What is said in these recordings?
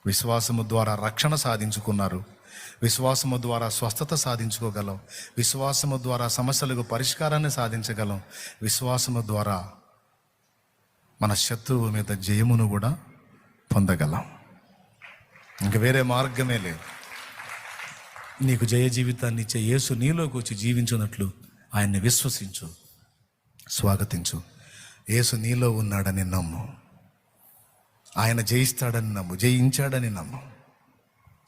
విశ్వాసము ద్వారా రక్షణ సాధించుకున్నారు. విశ్వాసము ద్వారా స్వస్థత సాధించుకోగలం. విశ్వాసము ద్వారా సమస్యలకు పరిష్కారాన్ని సాధించగలం. విశ్వాసము ద్వారా మన శత్రువు మీద జయమును కూడా పొందగలం. ఇంక వేరే మార్గమే లేదు. నీకు జయ జీవితాన్ని ఇచ్చే యేసు నీలోకి వచ్చి జీవించున్నట్లు ఆయన్ని విశ్వసించు, స్వాగతించు. యేసు నీలో ఉన్నాడని నమ్ము. ఆయన జయిస్తాడని నమ్ము, జయించాడని నమ్ము.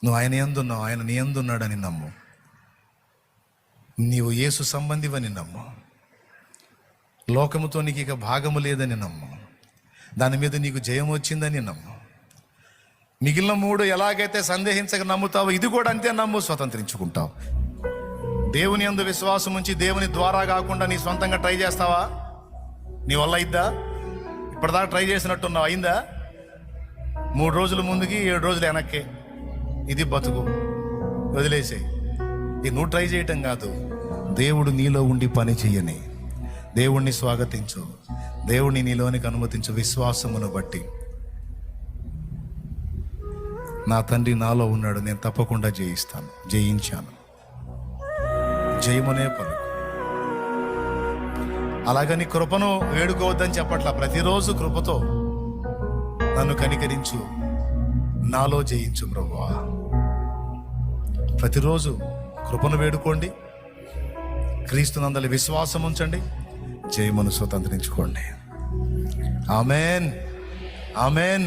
నువ్వు ఆయన యందున్నావు, ఆయన నీ యందున్నాడని నమ్ము. నీవు యేసు సంబంధివని నమ్ము. లోకముతో నీకు ఇక భాగము లేదని నమ్ము. దాని మీద నీకు జయం వచ్చిందని నమ్ము. మిగిలిన 3 ఎలాగైతే సందేహించక నమ్ముతావో ఇది కూడా అంతే నమ్ము, స్వతంత్రించుకుంటావు. దేవుని యందు విశ్వాసం ఉంచి దేవుని ద్వారా కాకుండా నీ సొంతంగా ట్రై చేస్తావా? నీ వల్ల అయిద్దా? ఇప్పటిదాకా ట్రై చేసినట్టున్నావు, అయిందా? 3 రోజులు ముందుకి 7 రోజులు వెనక్కి. ఇది బతుకు, వదిలేసేయి. ఇది నువ్వు ట్రై చేయటం కాదు, దేవుడు నీలో ఉండి పని చెయ్యని. దేవుణ్ణి స్వాగతించు, దేవుణ్ణి నీలోనికి అనుమతించు. విశ్వాసమును బట్టి నా తండ్రి నాలో ఉన్నాడు, నేను తప్పకుండా జయిస్తాను, జయించాను. జయమునే పలుకు. అలాగని కృపను వేడుకోవద్దని చెప్పట్లా. ప్రతిరోజు కృపతో నన్ను కనికరించు, నాలో జయించు ప్రభువా. ప్రతిరోజు కృపను వేడుకోండి, క్రీస్తునందలి విశ్వాసం ఉంచండి, జయమును స్వతంత్రించుకోండి. Amen, amen.